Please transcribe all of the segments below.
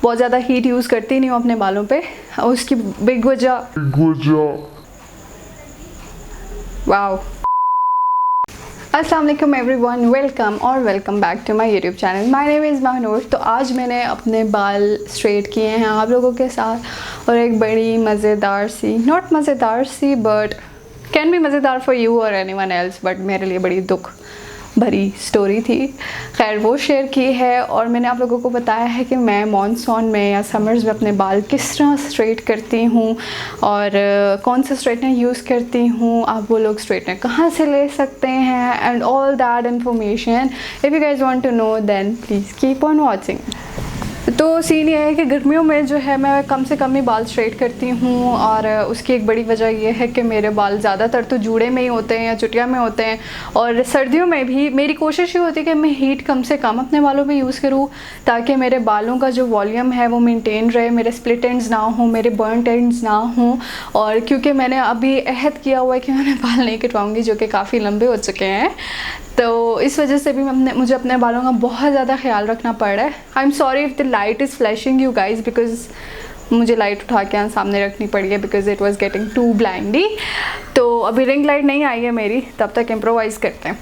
बहुत ज़्यादा heat use करती नहीं हूँ अपने बालों पे। उसकी बिग वजह वाओ। अस्सलाम वालेकुम everyone, welcome back to my YouTube channel. My name is Mahnoor. तो आज मैंने अपने बाल स्ट्रेट किए हैं आप लोगों के साथ, और एक बड़ी मज़ेदार सी, नॉट मज़ेदार सी बट कैन बी मज़ेदार फॉर यू और एनीवन एल्स, बट मेरे लिए बड़ी दुख भरी स्टोरी थी। खैर वो शेयर की है, और मैंने आप लोगों को बताया है कि मैं मॉनसून में या समर्स में अपने बाल किस तरह स्ट्रेट करती हूँ और कौन सा स्ट्रेटनर यूज़ करती हूँ, आप वो लोग स्ट्रेटनर कहाँ से ले सकते हैं, and all that information. If you guys want to know then please keep on watching. तो सीन ये है कि गर्मियों में जो है मैं कम से कम ही बाल स्ट्रेट करती हूँ, और उसकी एक बड़ी वजह यह है कि मेरे बाल ज़्यादातर तो जूड़े में ही होते हैं या चुटिया में होते हैं, और सर्दियों में भी मेरी कोशिश ये होती है कि मैं हीट कम से कम अपने बालों पे यूज़ करूँ, ताकि मेरे बालों का जो वॉल्यूम है वो मेंटेन रहे, मेरे स्प्लिट एंड्स ना हो, मेरे बर्नट एंड्स ना हों। और क्योंकि मैंने अभी अहद किया हुआ है कि मैंने बाल नहीं कटवाऊँगी, जो कि काफ़ी लंबे हो चुके हैं, तो इस वजह से भी मुझे अपने बालों का बहुत ज़्यादा ख्याल रखना पड़ रहा है। I am sorry if the light is flashing you guys, because मुझे लाइट उठा के सामने रखनी पड़ी है because it was getting too blinding. तो अभी रिंग लाइट नहीं आई है मेरी, तब तक इम्प्रोवाइज़ करते हैं।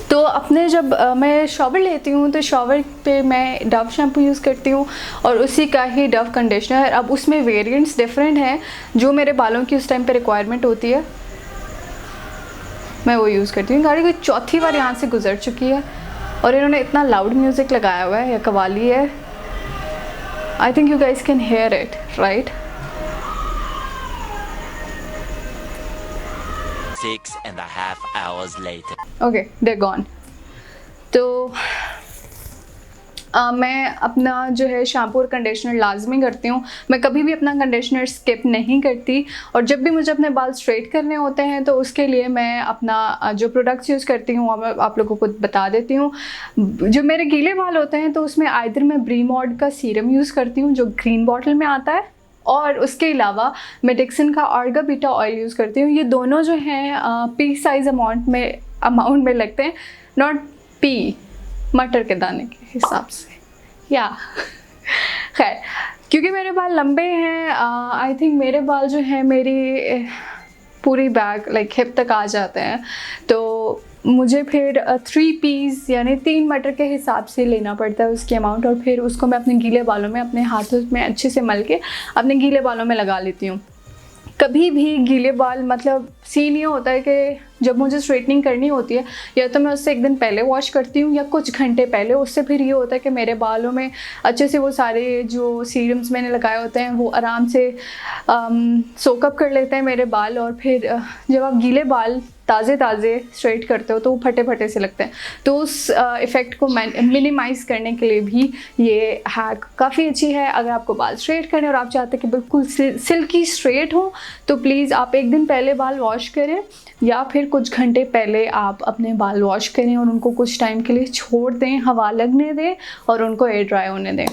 तो अपने जब मैं शॉवर लेती हूँ तो शॉवर पे मैं डव शैम्पू यूज़ करती हूँ, और उसी का ही डव कंडीशनर। अब उसमें वेरिएंट्स डिफरेंट हैं, जो मेरे बालों की उस टाइम पे रिक्वायरमेंट होती है मैं वो यूज़ करती हूँ। गाड़ी कोई चौथी बार यहाँ से गुजर चुकी है, और इन्होंने इतना लाउड म्यूज़िक लगाया हुआ है, या कवाली है। I think you guys can here it right. 6.5 hours later. Okay, they gone. तो मैं अपना जो है शैम्पू और कंडीशनर लाजमी करती हूँ। मैं कभी भी अपना कंडीशनर स्किप नहीं करती, और जब भी मुझे अपने बाल स्ट्रेट करने होते हैं तो उसके लिए मैं अपना जो प्रोडक्ट्स यूज़ करती हूँ आप लोगों को बता देती हूँ। जो मेरे गीले बाल होते हैं तो उसमें आइदर मैं ब्रीमॉड का सीरम यूज़ करती हूँ जो ग्रीन बॉटल में आता है, और उसके अलावा मैं डिक्सन का आर्गा बीटा ऑयल यूज़ करती हूँ। ये दोनों जो हैं पी साइज़ अमाउंट में लगते हैं, नॉट पी मटर के दाने के हिसाब से, या खैर क्योंकि मेरे बाल लंबे हैं, आई थिंक मेरे बाल जो हैं मेरी पूरी बैक लाइक हिप तक आ जाते हैं, तो मुझे फिर 3 पीस यानी 3 मटर के हिसाब से लेना पड़ता है उसकी अमाउंट, और फिर उसको मैं अपने गीले बालों में अपने हाथों में अच्छे से मल के अपने गीले बालों में लगा लेती हूँ। कभी भी गीले बाल मतलब सीन ये होता है कि जब मुझे स्ट्रेटनिंग करनी होती है, या तो मैं उससे एक दिन पहले वॉश करती हूँ या कुछ घंटे पहले। उससे फिर ये होता है कि मेरे बालों में अच्छे से वो सारे जो सीरम्स मैंने लगाए होते हैं वो आराम से सोकअप कर लेते हैं मेरे बाल, और फिर जब आप गीले बाल ताज़े स्ट्रेट करते हो तो वो फटे फटे से लगते हैं। तो उस इफ़ेक्ट को मिनिमाइज़ करने के लिए भी ये हैक काफ़ी अच्छी है। अगर आपको बाल स्ट्रेट करने और आप चाहते हैं कि बिल्कुल सिल्की स्ट्रेट हो, तो प्लीज़ आप एक दिन पहले बाल वॉश करें, या फिर कुछ घंटे पहले आप अपने बाल वॉश करें और उनको कुछ टाइम के लिए छोड़ दें, हवा लगने दें और उनको एयर ड्राई होने दें।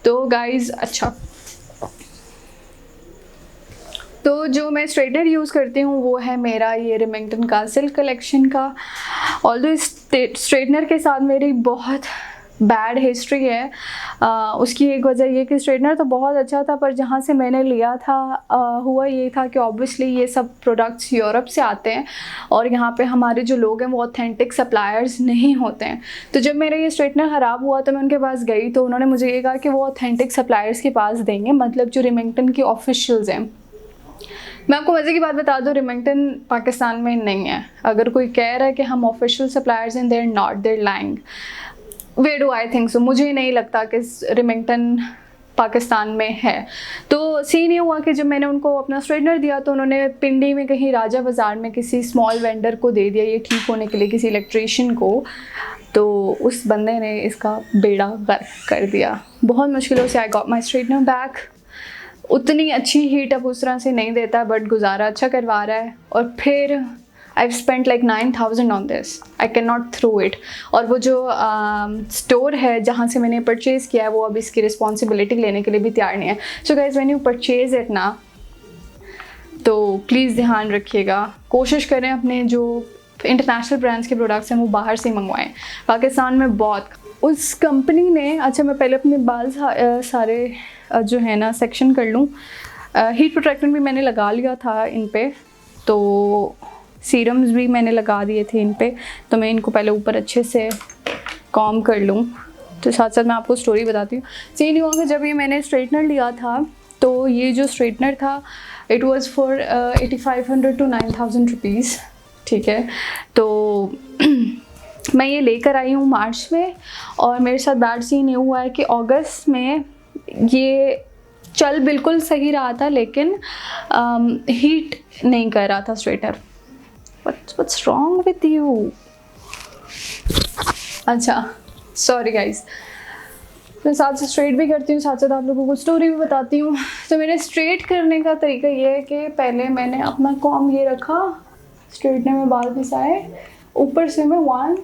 तो गाइज़ अच्छा, तो जो मैं स्ट्रेटनर यूज़ करती हूँ वो है मेरा ये रिमिंगटन का सिल्क कलेक्शन का। ऑल्दो स्ट्रेटनर के साथ मेरी बहुत बैड हिस्ट्री है। उसकी एक वजह ये कि स्ट्रेटनर तो बहुत अच्छा था, पर जहाँ से मैंने लिया था हुआ ये था कि ऑब्वियसली ये सब प्रोडक्ट्स यूरोप से आते हैं, और यहाँ पे हमारे जो लोग हैं वो ऑथेंटिक सप्लायर्स नहीं होते हैं। तो जब मेरा ये स्ट्रेटनर ख़राब हुआ तो मैं उनके पास गई, तो उन्होंने मुझे ये कहा कि वो ऑथेंटिक सप्लायर्स के पास देंगे, मतलब जो रिमिंगटन की ऑफिशियल्स हैं। मैं आपको मज़े की बात बता दूँ, रिमिंगटन पाकिस्तान में नहीं है। अगर कोई कह रहा है कि हम ऑफिशियल सप्लायर्स हैं, they're not, they're lying. Why do I think so, मुझे नहीं लगता कि रिमिंगटन पाकिस्तान में है। तो सीन ये हुआ कि जब मैंने उनको अपना स्ट्रेटनर दिया तो उन्होंने पिंडी में कहीं राजा बाज़ार में किसी स्मॉल वेंडर को दे दिया ये ठीक होने के लिए, किसी इलेक्ट्रीशियन को। तो उस बंदे ने इसका बेड़ा गर्क कर दिया। बहुत मुश्किलों से I got my straightener back. उतनी अच्छी हीट अब उस तरह से नहीं देता, बट गुजारा अच्छा करवा रहा है। और फिर I've spent like 9,000 on this. I cannot throw it. और वो जो स्टोर है जहाँ से मैंने परचेज़ किया है वो अब इसकी रिस्पॉन्सिबिलिटी लेने के लिए भी तैयार नहीं है। So guys when you purchase it ना, तो प्लीज़ ध्यान रखिएगा, कोशिश करें अपने जो इंटरनेशनल ब्रांड्स के प्रोडक्ट्स हैं वो बाहर से मंगवाएं। पाकिस्तान में बहुत उस कंपनी ने, अच्छा मैं पहले अपने बाल सारे जो है ना सेक्शन कर लूँ। हीट प्रोटेक्टेंट भी मैंने लगा लिया था इन पे, तो सीरम्स भी मैंने लगा दिए थे इन पे। तो मैं इनको पहले ऊपर अच्छे से कॉम कर लूँ। तो साथ साथ मैं आपको स्टोरी बताती हूँ। सीन हुआ कि जब ये मैंने स्ट्रेटनर लिया था, तो ये जो स्ट्रेटनर था it was for 8500 to 9000 rupees, ठीक है। तो मैं ये लेकर आई हूँ मार्च में, और मेरे साथ बैड सीन ये हुआ है कि अगस्त में ये चल बिल्कुल सही रहा था, लेकिन हीट नहीं कर रहा था straightener. What's wrong with you? अच्छा सॉरी गाइस। मैं साथ से स्ट्रेट भी करती हूँ, साथ साथ आप लोगों को स्टोरी भी बताती हूँ। तो मेरे स्ट्रेट करने का तरीका ये है कि पहले मैंने अपना कॉम ये रखा, स्ट्रेटनर में बाल घिसाए, ऊपर से मैं 1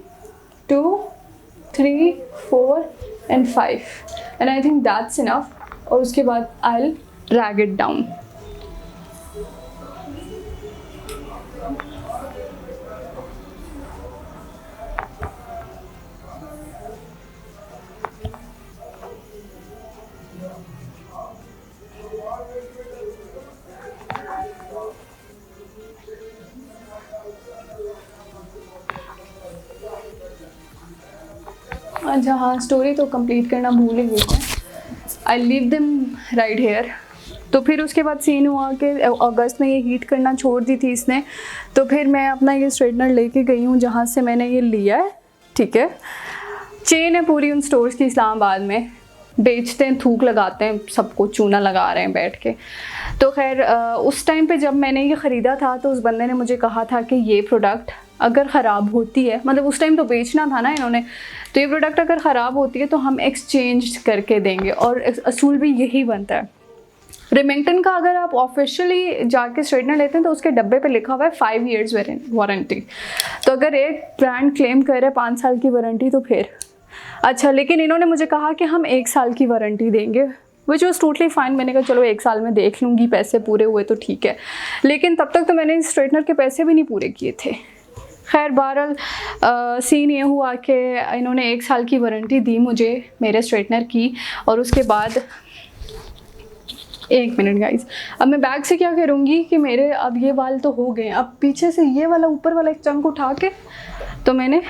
2 3 4 and 5 and I think that's enough। और उसके बाद I'll drag it down। अच्छा हाँ, स्टोरी तो कंप्लीट करना भूल ही गई मैं। I leave them right here. तो फिर उसके बाद सीन हुआ कि अगस्त में ये हीट करना छोड़ दी थी इसने। तो फिर मैं अपना ये स्ट्रेटनर लेके गई हूँ जहाँ से मैंने ये लिया है, ठीक है। चेन है पूरी उन स्टोर्स की इस्लामाबाद में, बेचते हैं, थूक लगाते हैं, सबको चूना लगा रहे हैं बैठ के। तो खैर उस टाइम पे जब मैंने ये ख़रीदा था तो उस बंदे ने मुझे कहा था कि ये प्रोडक्ट अगर ख़राब होती है, मतलब उस टाइम तो बेचना था ना इन्होंने, तो ये प्रोडक्ट अगर ख़राब होती है तो हम एक्सचेंज करके देंगे, और असूल भी यही बनता है। रिमिंगटन का अगर आप ऑफिशियली जाके स्ट्रेटनर लेते हैं तो उसके डब्बे पे लिखा हुआ है 5 years वारंटी। तो अगर एक ब्रांड क्लेम कर रहे 5 साल की वारंटी तो फिर अच्छा, लेकिन इन्होंने मुझे कहा कि हम 1 साल की वारंटी देंगे, विच वॉज टोटली फाइन। मैंने कहा चलो 1 साल में देख लूँगी, पैसे पूरे हुए तो ठीक है। लेकिन तब तक तो मैंने स्ट्रेटनर के पैसे भी नहीं पूरे किए थे। खैर बहरहाल सीन ये हुआ कि इन्होंने 1 साल की वारंटी दी मुझे मेरे स्ट्रेटनर की, और उसके बाद 1 मिनट गाइस, अब मैं बैग से क्या करूँगी कि मेरे अब ये बाल तो हो गए, अब पीछे से ये वाला ऊपर वाला एक चंक उठा के तो मैंने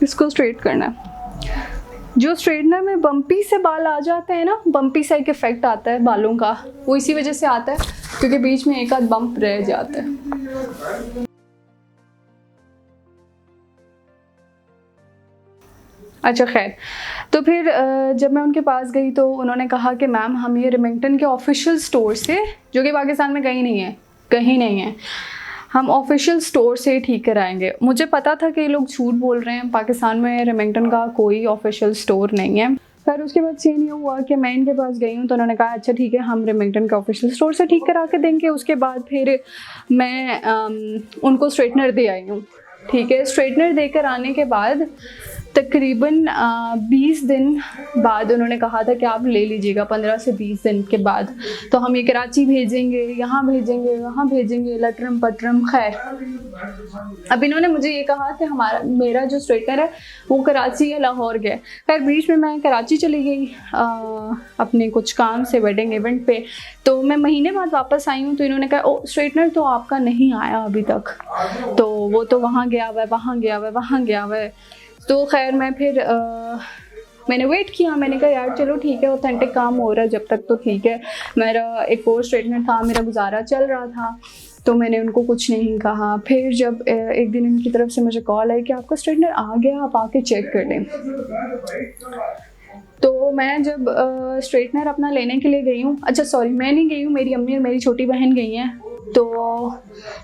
इसको स्ट्रेट करना है। जो स्ट्रेटनर में बम्पी से बाल आ जाते हैं ना, बम्पी सा एक इफेक्ट आता है बालों का, वो इसी वजह से आता है क्योंकि बीच में एक आध बम्प रह जाता है। अच्छा खैर, तो फिर जब मैं उनके पास गई तो उन्होंने कहा कि मैम हम ये रिमिंगटन के ऑफिशियल स्टोर से, जो कि पाकिस्तान में कहीं नहीं है, हम ऑफिशियल स्टोर से ठीक कराएंगे। मुझे पता था कि ये लोग झूठ बोल रहे हैं, पाकिस्तान में रिमिंगटन का कोई ऑफिशियल स्टोर नहीं है। फिर उसके बाद सीन ये हुआ कि मैं इनके पास गई हूँ तो उन्होंने कहा अच्छा ठीक है हम रिमिंगटन के ऑफिशियल स्टोर से ठीक करा के देंगे। उसके बाद फिर मैं उनको स्ट्रेटनर दे आई हूँ, ठीक है। स्ट्रेटनर देकर आने के बाद तकरीबन 20 दिन बाद उन्होंने कहा था कि आप ले लीजिएगा, 15 से 20 दिन के बाद तो हम ये कराची भेजेंगे, यहाँ भेजेंगे, वहाँ भेजेंगे, लटरम पटरम। खैर अब इन्होंने मुझे ये कहा कि मेरा जो स्ट्रेटनर है वो कराची या लाहौर गया। खैर बीच में मैं कराची चली गई अपने कुछ काम से, वेडिंग इवेंट पे, तो मैं महीने बाद वापस आई हूँ तो इन्होंने कहा ओ स्ट्रेटनर तो आपका नहीं आया अभी तक, तो वो तो वहाँ गया हुआ है, वहाँ गया हुआ है, वहाँ गया हुआ है। तो खैर मैं फिर मैंने वेट किया, मैंने कहा यार चलो ठीक है ऑथेंटिक काम हो रहा है जब तक तो ठीक है। मेरा एक और स्ट्रेटनर था, मेरा गुजारा चल रहा था, तो मैंने उनको कुछ नहीं कहा। फिर जब एक दिन इनकी तरफ से मुझे कॉल आई कि आपका स्ट्रेटनर आ गया, आप आके चेक कर लें। तो मैं जब स्ट्रेटनर अपना लेने के लिए गई हूँ, अच्छा सॉरी मैं नहीं गई हूँ, मेरी अम्मी और मेरी छोटी बहन गई हैं। तो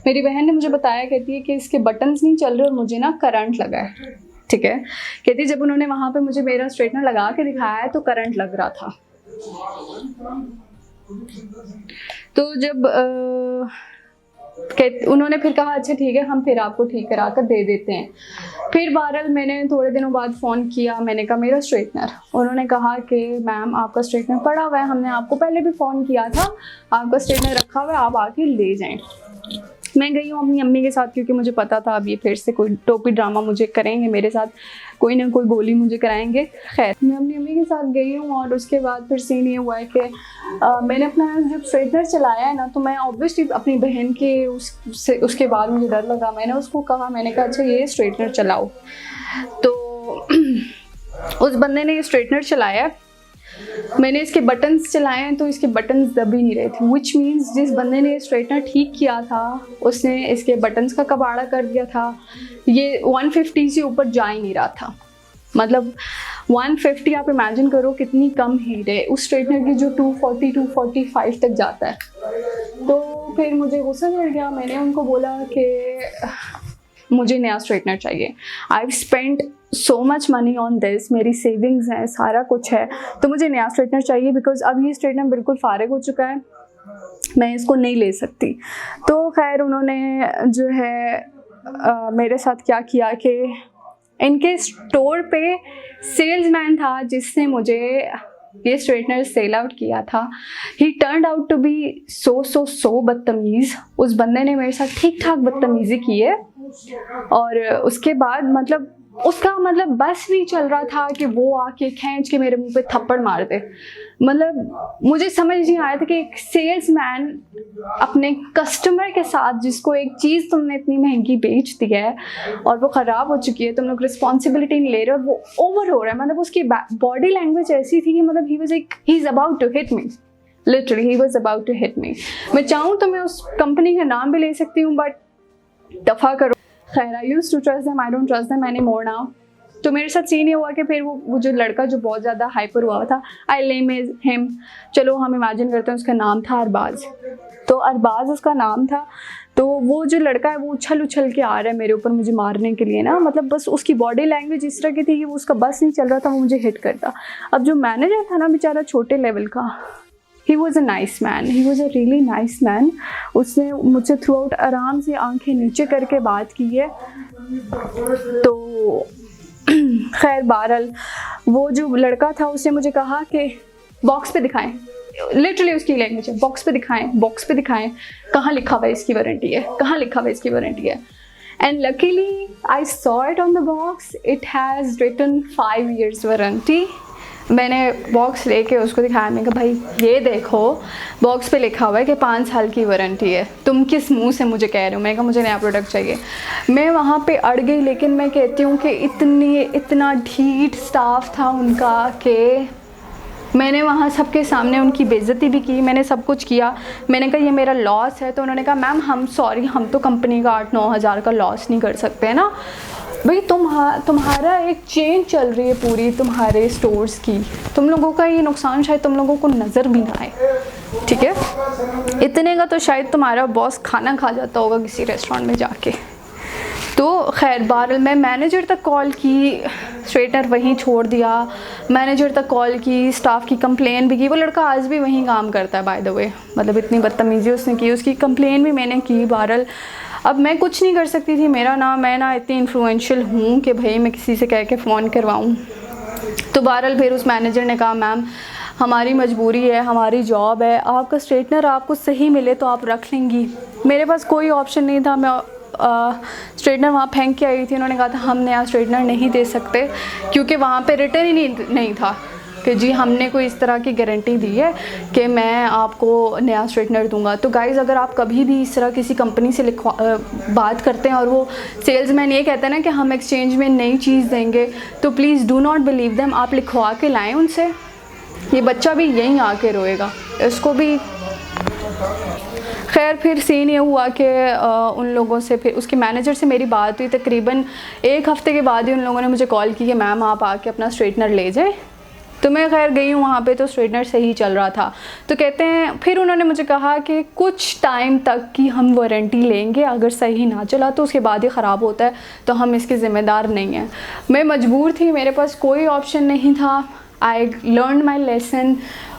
मेरी बहन ने मुझे बताया, कहती है कि इसके बटन्स नहीं चल रहे और मुझे ना करंट लगा है, ठीक है। कहती जब उन्होंने वहाँ पे मुझे मेरा स्ट्रेटनर लगा के दिखाया है तो करंट लग रहा था। तो जब उन्होंने फिर कहा अच्छा ठीक है हम फिर आपको ठीक करा कर दे देते हैं। फिर बहरहाल मैंने थोड़े दिनों बाद फ़ोन किया, मैंने कहा मेरा स्ट्रेटनर, उन्होंने कहा कि मैम आपका स्ट्रेटनर पड़ा हुआ है, हमने आपको पहले भी फ़ोन किया था, आपका स्ट्रेटनर रखा हुआ है, आप आके ले जाएं। मैं गई हूँ अपनी अम्मी के साथ, क्योंकि मुझे पता था अब ये फिर से कोई टोपी ड्रामा मुझे करेंगे मेरे साथ, कोई ना कोई बोली मुझे कराएंगे। खैर मैं अपनी अम्मी के साथ गई हूँ और उसके बाद फिर सीन ये हुआ है कि मैंने अपना जब स्ट्रेटनर चलाया है ना, तो मैं ऑब्वियसली अपनी बहन के उसके बाद मुझे डर लगा। मैंने उसको कहा, मैंने कहा अच्छा ये स्ट्रेटनर चलाओ। तो उस बंदे ने ये स्ट्रेटनर चलाया, मैंने इसके बटन्स चलाए हैं तो इसके बटन्स दब ही नहीं रहे थे, विच मीन्स जिस बंदे ने स्ट्रेटनर ठीक किया था उसने इसके बटन्स का कबाड़ा कर दिया था। ये 150 से ऊपर जा ही नहीं रहा था, मतलब 150 आप इमेजिन करो कितनी कम हीट है उस स्ट्रेटनर की जो 240 245 तक जाता है। तो फिर मुझे गुस्सा चढ़ गया, मैंने उनको बोला कि मुझे नया स्ट्रेटनर चाहिए। I spend so much money on this, मेरी सेविंग्स हैं, सारा कुछ है, तो मुझे नया स्ट्रेटनर चाहिए बिकॉज अब ये स्ट्रेटनर बिल्कुल फारिग हो चुका है, मैं इसको नहीं ले सकती। तो खैर उन्होंने जो है मेरे साथ क्या किया कि इनके स्टोर पे सेल्समैन था जिसने मुझे ये स्ट्रेटनर सेल आउट किया था। He turned out to be so बदतमीज़। उस बंदे ने मेरे साथ ठीक ठाक बदतमीज़ी की है और उसके बाद मतलब उसका मतलब बस नहीं चल रहा था कि वो आके खींच के मेरे मुंह पे थप्पड़ मार दे। मतलब मुझे समझ नहीं आया था कि एक सेल्समैन अपने कस्टमर के साथ, जिसको एक चीज़ तुमने इतनी महंगी बेच दी है और वो ख़राब हो चुकी है, तुम लोग रिस्पॉन्सिबिलिटी नहीं ले रहे और वो ओवर हो रहा है। मतलब उसकी बॉडी लैंग्वेज ऐसी थी कि मतलब he is about to hit me, literally he was about to hit me. मैं चाहूँ तो मैं उस कंपनी का नाम भी ले सकती हूँ, बट दफ़ा करो। खैर I use to trust them, I don't trust them any more now. तो मेरे साथ सीन ये हुआ कि फिर वो जो लड़का जो बहुत ज़्यादा हाइपर हुआ था, आई नेम इज हिम, चलो हम इमेजिन करते हैं उसका नाम था अरबाज। तो अरबाज उसका नाम था। तो वो जो लड़का है वो उछल के आ रहा है मेरे ऊपर मुझे मारने के लिए ना, मतलब बस उसकी बॉडी लैंग्वेज इस तरह की थी कि वो उसका बस नहीं चल रहा था, वो मुझे हिट करता। अब जो मैनेजर था ना बेचारा छोटे लेवल का, he was a nice man, he was a really nice man. उसने मुझसे थ्रू आउट आराम से आंखें नीचे करके बात की है। तो खैर बहरहाल वो जो लड़का था उसने मुझे कहा कि बॉक्स पे दिखाएं, लिटरली उसकी लैंग्वेज है, बॉक्स पे दिखाएं कहाँ लिखा हुआ है इसकी वारंटी है, कहाँ लिखा हुआ है इसकी वारंटी है। And luckily I saw it on the box, it has written 5 years warranty. मैंने बॉक्स लेके उसको दिखाया, मैंने कहा भाई ये देखो बॉक्स पे लिखा हुआ है कि 5 साल की वारंटी है, तुम किस मुंह से मुझे कह रहे हो। मैंने कहा मुझे नया प्रोडक्ट चाहिए। मैं वहाँ पे अड़ गई, लेकिन मैं कहती हूँ कि इतना ढीठ स्टाफ था उनका कि मैंने वहाँ सबके सामने उनकी बेइज्जती भी की, मैंने सब कुछ किया। मैंने कहा ये मेरा लॉस है, तो उन्होंने कहा मैम हम सॉरी, हम तो कंपनी का 8-9 हज़ार का लॉस नहीं कर सकते ना भाई, तुम्हारा एक चेन चल रही है पूरी तुम्हारे स्टोर्स की, तुम लोगों का ये नुकसान शायद तुम लोगों को नज़र भी ना आए, ठीक है। इतने का तो शायद तुम्हारा बॉस खाना खा जाता होगा किसी रेस्टोरेंट में जाके। तो खैर बहरहाल मैं मैनेजर तक कॉल की, स्ट्रेटनर वहीं छोड़ दिया, मैनेजर तक कॉल की, स्टाफ की कंप्लेन भी की। वो लड़का आज भी वहीं काम करता है बाय द वे, मतलब इतनी बदतमीज़ी उसने की, उसकी कंप्लेन भी मैंने की। बहरहाल अब मैं कुछ नहीं कर सकती थी, मैं ना इतनी इन्फ्लुएंशियल हूँ कि भाई मैं किसी से कह के फ़ोन करवाऊँ। तो बहरहाल फिर उस मैनेजर ने कहा मैम हमारी मजबूरी है, हमारी जॉब है, आपका स्ट्रेटनर आपको सही मिले तो आप रख लेंगी। मेरे पास कोई ऑप्शन नहीं था, मैं स्ट्रेटनर वहाँ फेंक के आई थी। उन्होंने कहा था हम नया स्ट्रेटनर नहीं दे सकते, क्योंकि वहाँ पे रिटर्न ही नहीं था कि जी हमने कोई इस तरह की गारंटी दी है कि मैं आपको नया स्ट्रेटनर दूंगा। तो गाइज़ अगर आप कभी भी इस तरह किसी कंपनी से बात करते हैं और वो सेल्समैन ये कहते हैं ना कि हम एक्सचेंज में नई चीज़ देंगे, तो please do not believe them, आप लिखवा के लाएँ उनसे। ये बच्चा भी यहीं आके रोएगा, इसको भी। खैर फिर सीन ये हुआ कि उन लोगों से, फिर उसके मैनेजर से मेरी बात हुई तकरीबन 1 हफ़्ते के बाद ही उन लोगों ने मुझे कॉल की कि मैम आप आके अपना स्ट्रेटनर ले जाएं। तो मैं खैर गई हूँ वहाँ पे, तो स्ट्रेटनर सही चल रहा था। तो कहते हैं फिर उन्होंने मुझे कहा कि कुछ टाइम तक की हम वारंटी लेंगे, अगर सही ना चला तो उसके बाद ही ख़राब होता है तो हम इसके ज़िम्मेदार नहीं हैं। मैं मजबूर थी, मेरे पास कोई ऑप्शन नहीं था। आई लर्न माई लेसन,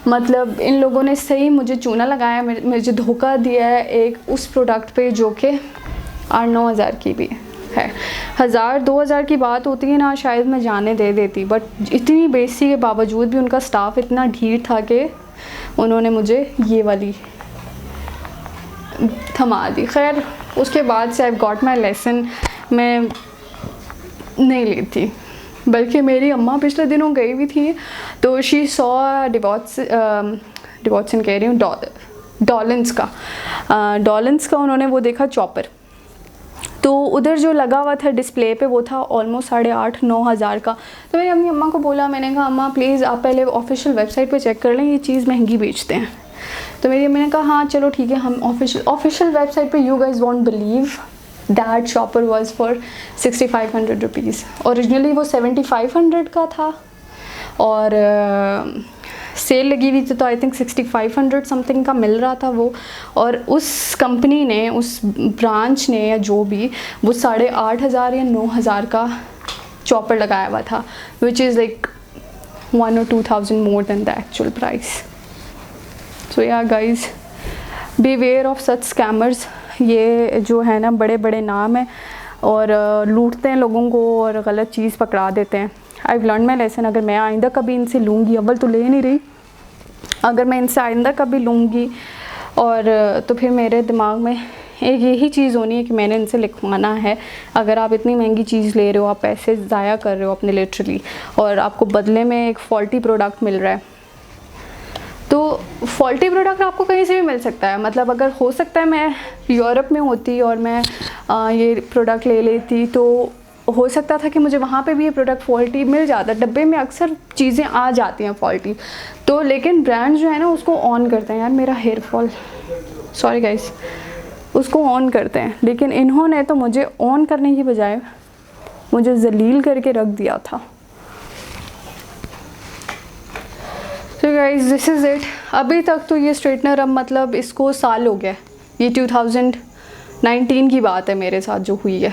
मतलब इन लोगों ने सही मुझे चूना लगाया, मुझे धोखा दिया है एक उस प्रोडक्ट पे जो कि 8-9 हज़ार की भी है। 1000-2 हज़ार की बात होती है ना, शायद मैं जाने दे देती, बट इतनी बेइज्जती के बावजूद भी उनका स्टाफ इतना ढीठ था कि उन्होंने मुझे ये वाली थमा दी। खैर उसके बाद से आई गॉट माई लेसन, मैं नहीं लेती। बल्कि मेरी अम्मा पिछले दिनों गई हुई थी, तो शी सॉ डिवॉट्सन कह रही हूँ, डॉलेंस का उन्होंने वो देखा चॉपर। तो उधर जो लगा हुआ था डिस्प्ले पे वो था ऑलमोस्ट 8,500-9 हज़ार का। तो मैंने अपनी अम्मा को बोला, मैंने कहा अम्मा प्लीज़ आप पहले ऑफिशियल वेबसाइट पे चेक कर लें, ये चीज़ महंगी बेचते हैं। तो मेरी अम्मी ने कहा हाँ चलो ठीक है, हम ऑफिशियल वेबसाइट पे, you guys won't believe that shopper was for 6,500 rupees. Originally वो 7,500 का था और सेल लगी हुई थी, तो आई थिंक 6,500 समथिंग का मिल रहा था वो। और उस कंपनी ने, उस ब्रांच ने या जो भी, वो 8,500 या 9,000 का चॉपर लगाया हुआ था, which is like 1 or 2,000 more than the actual price. So या guys, beware of such scammers. ये जो है ना बड़े बड़े नाम हैं और लूटते हैं लोगों को और गलत चीज़ पकड़ा देते हैं। I learn my lesson. अगर मैं आइंदा कभी इनसे लूँगी, अव्वल तो ले नहीं रही, अगर मैं इनसे आइंदा कभी लूँगी और तो फिर मेरे दिमाग में एक यही चीज़ होनी है कि मैंने इनसे लिखवाना है। अगर आप इतनी महंगी चीज़ ले रहे हो, आप पैसे ज़ाया कर रहे हो अपने लिटरली, और आपको बदले में एक फॉल्टी प्रोडक्ट मिल रहा है, तो फॉल्टी प्रोडक्ट आपको कहीं से भी मिल सकता है। मतलब अगर हो सकता है मैं यूरोप में होती और मैं ये प्रोडक्ट ले लेती, तो हो सकता था कि मुझे वहाँ पे भी ये प्रोडक्ट फॉल्टी मिल जाता। डब्बे में अक्सर चीज़ें आ जाती हैं फॉल्टी, तो लेकिन ब्रांड जो है ना उसको ऑन करते हैं। यार मेरा हेयर फॉल, सॉरी गाइस, उसको ऑन करते हैं, लेकिन इन्होंने तो मुझे ऑन करने की बजाय मुझे जलील करके रख दिया था। तो गाइस दिस इज़ इट। अभी तक तो ये स्ट्रेटनर, अब मतलब इसको साल हो गया, ये 2019 की बात है मेरे साथ जो हुई है।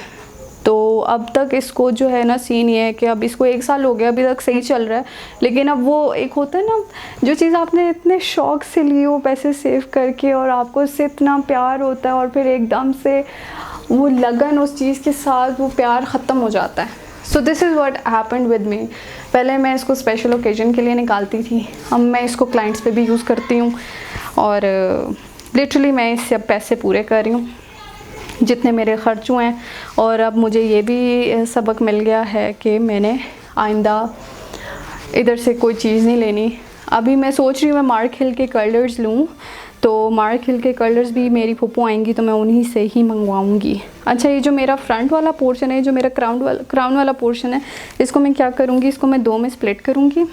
तो अब तक इसको जो है ना सीन ये है कि अब इसको 1 साल हो गया, अभी तक सही चल रहा है। लेकिन अब वो एक होता है ना, जो चीज़ आपने इतने शौक़ से ली हो, पैसे सेव करके, और आपको उससे इतना प्यार होता है, और फिर एकदम से वो लगन उस चीज़ के साथ, वो प्यार ख़त्म हो जाता है। सो this is what happened with me. पहले मैं इसको स्पेशल ओकेजन के लिए निकालती थी, अब मैं इसको क्लाइंट्स पे भी यूज़ करती हूँ, और लिटरली मैं इससे अब पैसे पूरे कर रही हूँ जितने मेरे ख़र्च हुए हैं। और अब मुझे ये भी सबक मिल गया है कि मैंने आइंदा इधर से कोई चीज़ नहीं लेनी। अभी मैं सोच रही हूँ मैं मार्क हिल के कर्लर्स लूँ, तो मार्क हिल के कर्लर्स भी मेरी फूफू आएंगी तो मैं उन्हीं से ही मंगवाऊँगी। अच्छा, ये जो मेरा फ्रंट वाला पोर्शन है, जो मेरा क्राउन वाला पोर्शन है, इसको मैं क्या करूँगी, इसको मैं 2 में स्प्लिट करूँगी।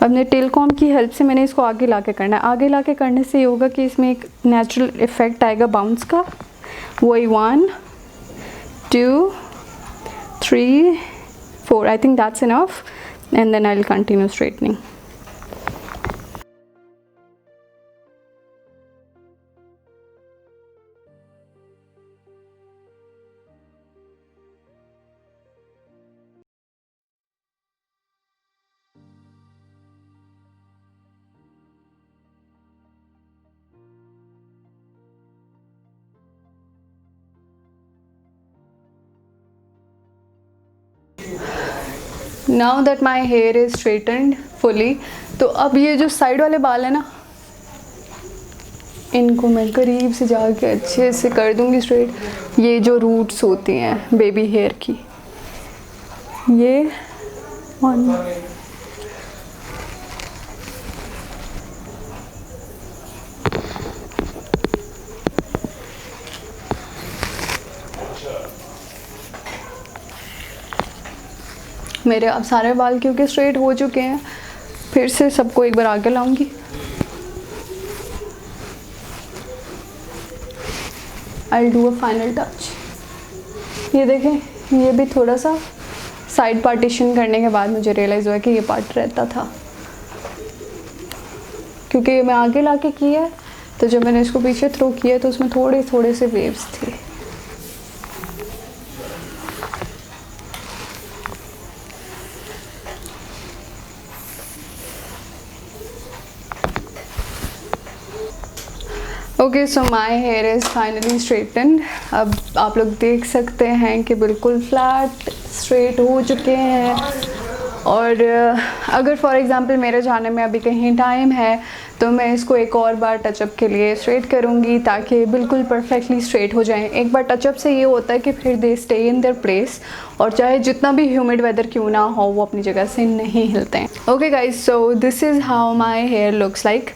अपने टेल कॉम की हेल्प से मैंने इसको आगे ला के करना है। आगे ला के करने से ये होगा कि इसमें एक नेचुरल इफ़ेक्ट आएगा बाउंस का। वही 1 2 3 4, I think that's enough, and then I will continue straightening. Now that my hair is straightened fully, तो अब ये जो साइड वाले बाल है ना, इनको मैं करीब से जाके अच्छे से कर दूंगी स्ट्रेट। ये जो रूट्स होती हैं बेबी हेयर की, ये 1 मेरे अब सारे बाल क्योंकि स्ट्रेट हो चुके हैं, फिर से सबको एक बार आगे लाऊंगी। I do a final touch. ये देखें, ये भी थोड़ा सा साइड पार्टीशन करने के बाद मुझे रियलाइज़ हुआ कि ये पार्ट रहता था, क्योंकि मैं आगे ला के किया है, तो जब मैंने इसको पीछे थ्रो किया तो उसमें थोड़े थोड़े से वेव्स थे। Okay, so my hair is finally straighten. अब आप लोग देख सकते हैं कि बिल्कुल फ्लैट स्ट्रेट हो चुके हैं। और अगर फॉर एग्ज़ाम्पल मेरे जाने में अभी कहीं टाइम है तो मैं इसको एक और बार टचअप के लिए स्ट्रेट करूँगी ताकि बिल्कुल परफेक्टली स्ट्रेट हो जाएं। एक बार टचअप से ये होता है कि फिर they stay in their place, और चाहे जितना भी ह्यूमिड वेदर क्यों ना हो वो अपनी जगह से नहीं हिलते हैं। Okay guys, so this is how my hair looks like.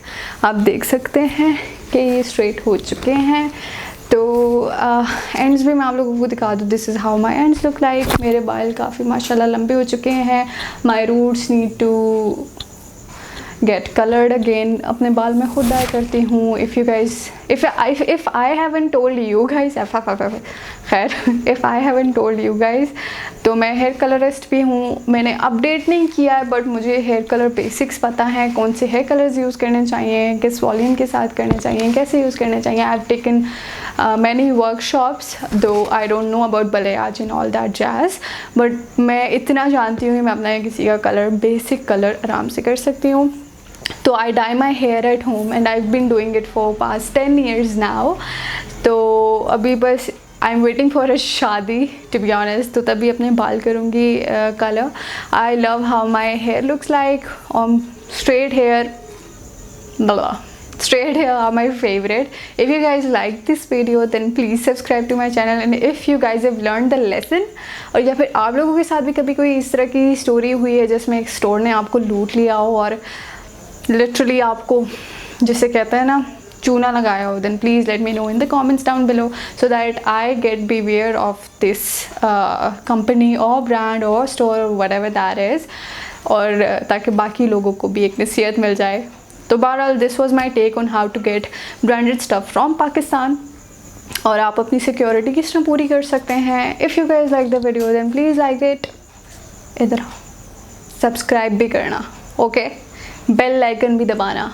आप देख सकते हैं कि ये स्ट्रेट हो चुके हैं। तो एंड्स भी मैं आप लोगों को दिखा दूँ। This is how my ends look like. मेरे बाल काफ़ी माशाल्लाह लंबे हो चुके हैं। My roots need to get coloured again. अपने बाल मैं खुद डाई करती हूँ। If you guys if I haven't told you guys खैर if I haven't told you guys, तो मैं हेयर कलरिस्ट भी हूँ। मैंने अपडेट नहीं किया है बट मुझे हेयर कलर बेसिक्स पता है, कौन से हेयर कलर्स यूज़ करने चाहिए, किस वॉल्यूम के साथ करने चाहिए, कैसे यूज़ करने चाहिए। I have taken many workshops, though I don't know about balayage and all that jazz, but मैं इतना जानती हूँ कि मैं अपना किसी का कलर, बेसिक कलर आराम से कर सकती हूँ। तो I dye my hair at home and I have been doing it for past 10 years now. तो अभी बस I am waiting for a शादी टू बी ऑनेस्ट, तो तभी अपने बाल करूँगी colour. I love how my hair looks like. Straight hair, straight hair are my favorite. If you guys like this video then please subscribe to my channel, and if you guys have learned the lesson, और या फिर आप लोगों के साथ भी कभी कोई इस तरह की स्टोरी हुई है जिसमें एक स्टोर ने आपको लूट लिया हो और लिटरली आपको जिसे कहते हैं ना चूना लगाया हो, then please let me know in the comments down below so that I get beware of this company or brand or store or whatever that is, और ताकि बाकी लोगों को भी एक नसीहत मिल जाए। तो बहरहाल this was my take on how to get branded stuff from Pakistan, और आप अपनी सिक्योरिटी किस तरह पूरी कर सकते हैं। If you guys like the video then please like it, इधर सब्सक्राइब भी करना, ओके, बेल आइकन भी दबाना,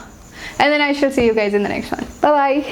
and then I shall see you guys in the next one. Bye bye.